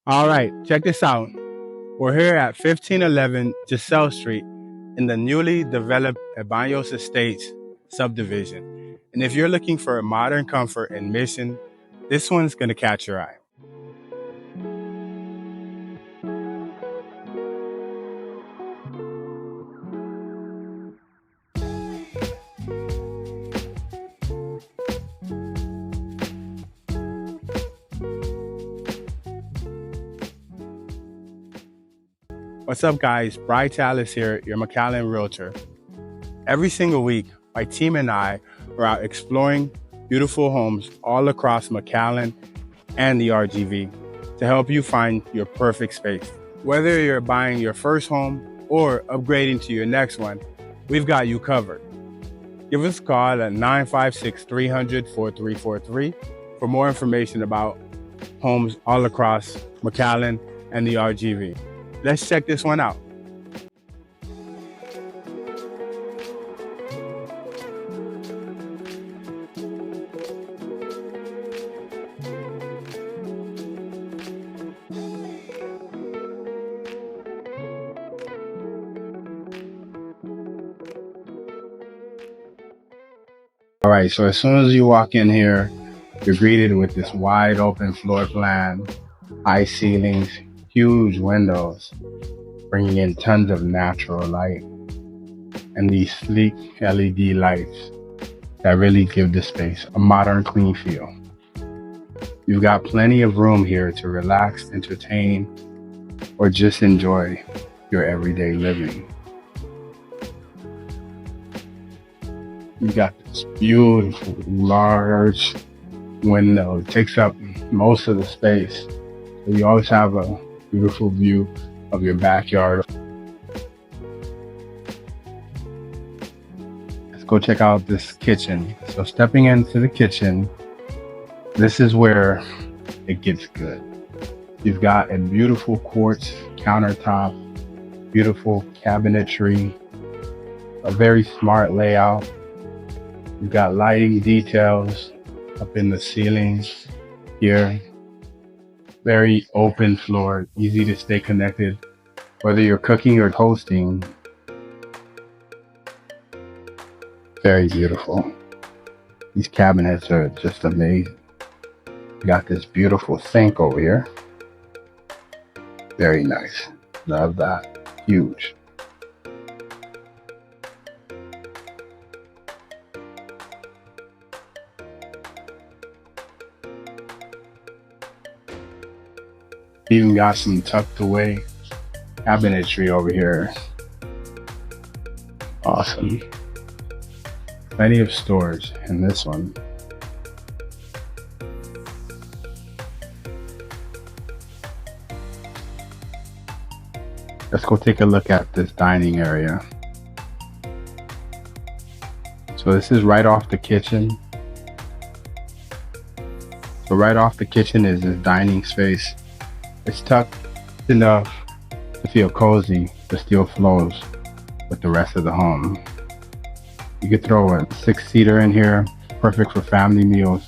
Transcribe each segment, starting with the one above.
All right, check this out. We're here at 1511 Giselle Street in the newly developed Ebanos Estates subdivision. And if you're looking for a modern comfort and mission, this one's going to catch your eye. What's up, guys? Talice here, your McAllen Realtor. Every single week, my team and I are out exploring beautiful homes all across McAllen and the RGV to help you find your perfect space. Whether you're buying your first home or upgrading to your next one, we've got you covered. Give us a call at 956-300-4343 for more information about homes all across McAllen and the RGV. Let's check this one out. All right, so as soon as you walk in here, you're greeted with this wide open floor plan, high ceilings, huge windows, bringing in tons of natural light, and these sleek LED lights that really give the space a modern, clean feel. You've got plenty of room here to relax, entertain, or just enjoy your everyday living. You've got this beautiful, large window. It takes up most of the space. So you always have a beautiful view of your backyard. Let's go check out this kitchen. So stepping into the kitchen, this is where it gets good. You've got a beautiful quartz countertop, beautiful cabinetry, a very smart layout. You've got lighting details up in the ceilings here. Very open floor, easy to stay connected, whether you're cooking or toasting. Very beautiful. These cabinets are just amazing. You got this beautiful sink over here. Very nice. Love that. Huge. Even got some tucked away cabinetry over here. Awesome. Plenty of storage in this one. Let's go take a look at this dining area. So this is right off the kitchen. So right off the kitchen is this dining space. It's tucked enough to feel cozy, but still flows with the rest of the home. You could throw a 6-seater in here, perfect for family meals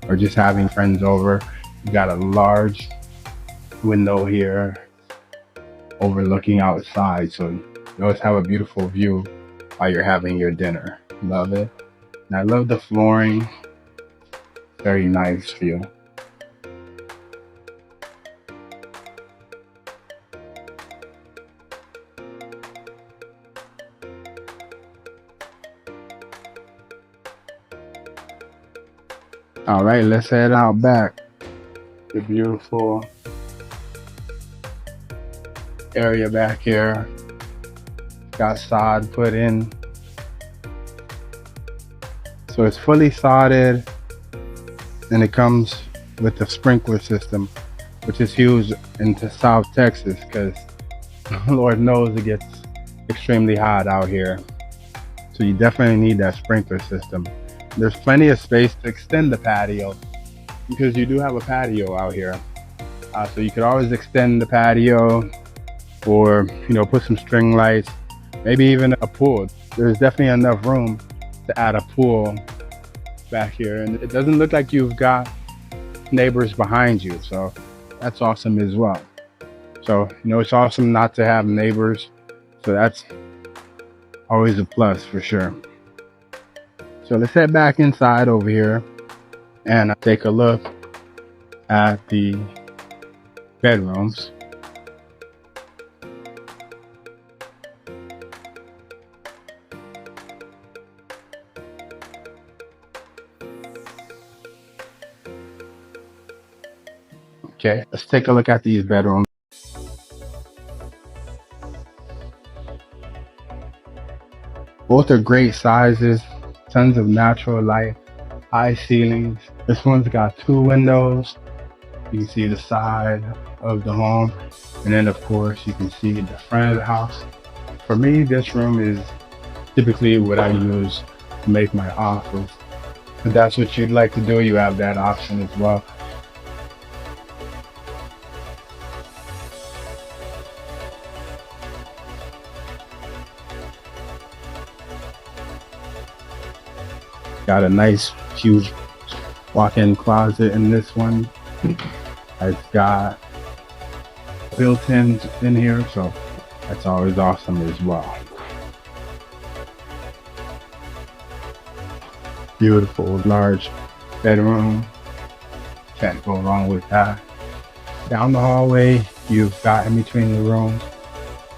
or just having friends over. You got a large window here overlooking outside, so you always have a beautiful view while you're having your dinner. Love it. And I love the flooring. Very nice feel. All right, let's head out back. The beautiful area back here. Got sod put in. So it's fully sodded, and it comes with a sprinkler system, which is huge into South Texas because Lord knows it gets extremely hot out here. So you definitely need that sprinkler system. There's plenty of space to extend the patio because you do have a patio out here. So you could always extend the patio or, put some string lights, maybe even a pool. There's definitely enough room to add a pool back here. And it doesn't look like you've got neighbors behind you. So That's awesome as well. So, it's awesome not to have neighbors. So that's always a plus for sure. So let's head back inside over here and take a look at the bedrooms. Okay, let's take a look at these bedrooms. Both are great sizes, tons of natural light, high ceilings. This one's got 2 windows. You can see the side of the home, and then of course you can see the front of the house. For me, this room is typically what I use to make my office. If that's what you'd like to do, you have that option as well. Got a nice huge walk-in closet in this one. It's got built-ins in here, so that's always awesome as well. Beautiful large bedroom, can't go wrong with that. Down the hallway, you've got in between the rooms,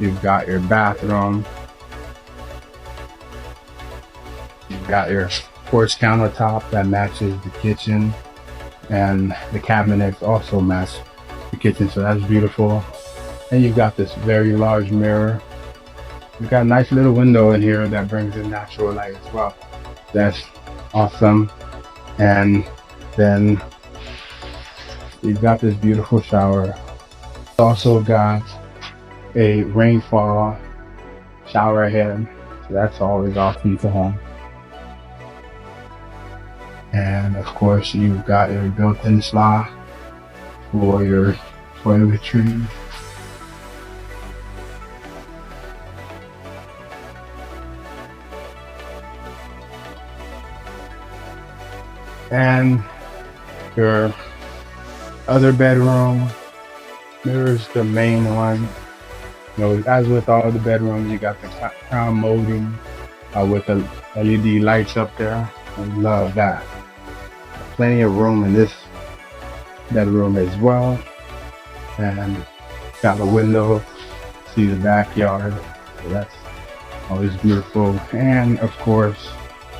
you've got your bathroom, you've got your quartz countertop that matches the kitchen, and the cabinets also match the kitchen, so that's beautiful. And you've got this very large mirror. You've got a nice little window in here that brings in natural light as well. That's awesome. And then you've got this beautiful shower. Also got a rainfall shower head, so that's always awesome to have. And of course, you've got your built-in slot for your toiletries. And your other bedroom mirrors the main one. As with all the bedrooms, you got the crown molding with the LED lights up there. I love that. Plenty of room in this bedroom as well, and got a window, see the backyard, so that's always beautiful. And of course,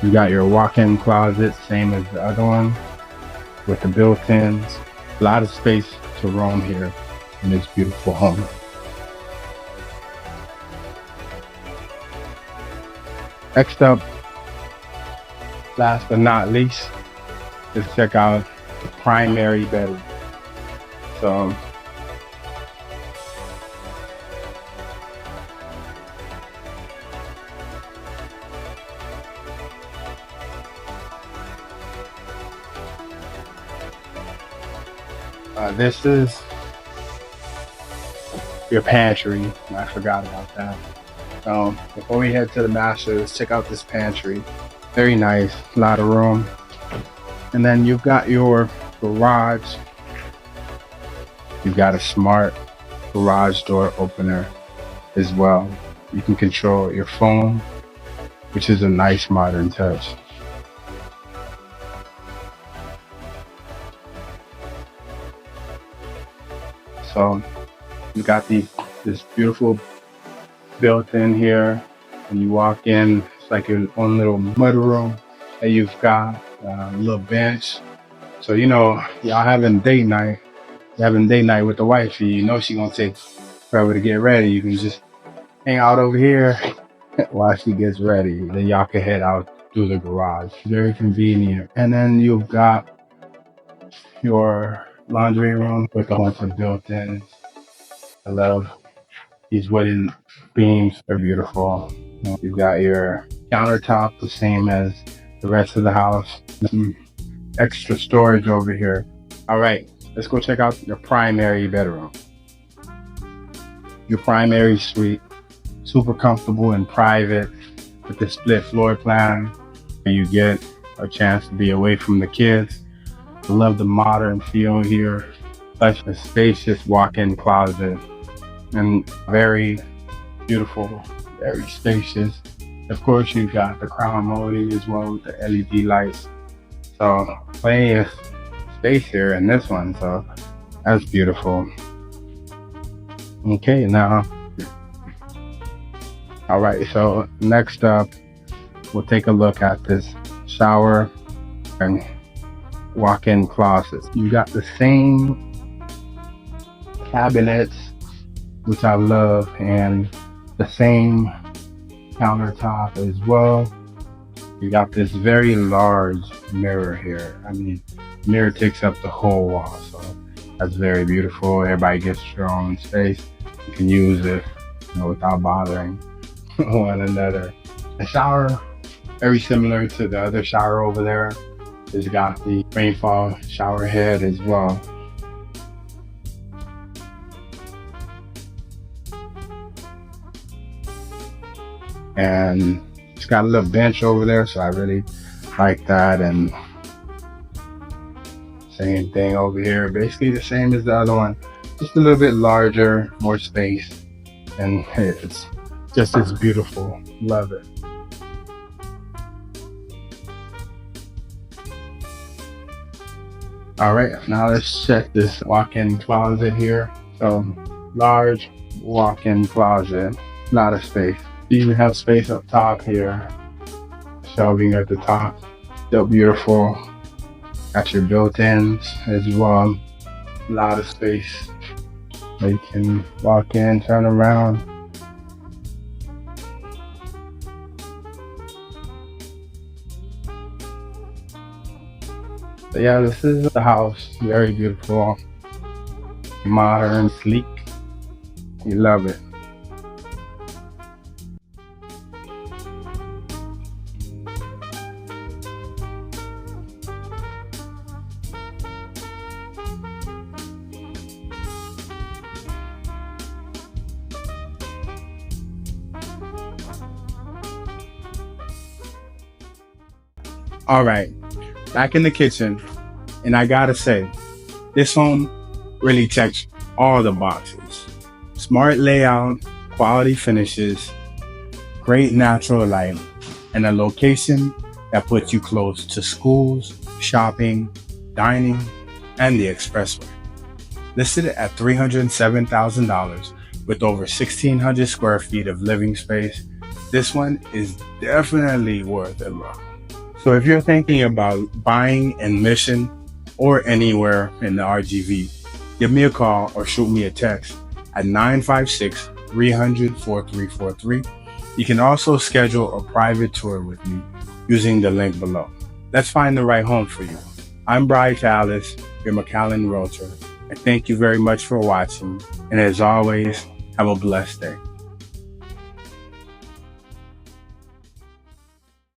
you got your walk-in closet, same as the other one, with the built-ins. A lot of space to roam here in this beautiful home. Next up, last but not least, let's check out the primary bedroom. So this is your pantry. I forgot about that. Before we head to the master, let's check out this pantry. Very nice, a lot of room. And then you've got your garage. You've got a smart garage door opener as well. You can control your phone, which is a nice modern touch. So you got this beautiful built-in here. When you walk in, it's like your own little mud room. And you've got a little bench. So y'all having date night. You're having date night with the wifey. She's gonna take forever to get ready. You can just hang out over here while she gets ready. Then y'all can head out through the garage. Very convenient. And then you've got your laundry room with a bunch of built-ins. I love these wooden beams. They're beautiful. You've got your countertop, the same as the rest of the house. Some extra storage over here. All right, let's go check out your primary bedroom. Your primary suite, super comfortable and private with the split floor plan. You get a chance to be away from the kids. I love the modern feel here. such a spacious walk-in closet and very beautiful, very spacious. Of course, you've got the crown molding as well with the LED lights. So plenty of space here in this one. So that's beautiful. Okay, now, all right. So next up, we'll take a look at this shower and walk-in closet. You got the same cabinets, which I love, and the same countertop as well. You got this very large mirror here. I mean, mirror takes up the whole wall, so that's very beautiful. Everybody gets their own space. You can use it, without bothering one another. The shower, very similar to the other shower over there. It's got the rainfall shower head as well. And it's got a little bench over there, so I really like that. And same thing over here, basically the same as the other one, just a little bit larger, more space, and it's just as beautiful. Love it. All right, now let's check this walk-in closet here. So large walk-in closet, a lot of space. You even have space up top here, shelving at the top, still beautiful. Got your built-ins as well, a lot of space. So you can walk in, turn around. So yeah, this is the house, very beautiful, modern, sleek. You love it. All right, back in the kitchen, and I gotta say, this home really checks all the boxes. Smart layout, quality finishes, great natural light, and a location that puts you close to schools, shopping, dining, and the expressway. Listed at $307,000 with over 1,600 square feet of living space, this one is definitely worth a look. So if you're thinking about buying in Mission or anywhere in the RGV, give me a call or shoot me a text at 956-300-4343. You can also schedule a private tour with me using the link below. Let's find the right home for you. I'm Talice, your McAllen Realtor. I thank you very much for watching, and as always, have a blessed day.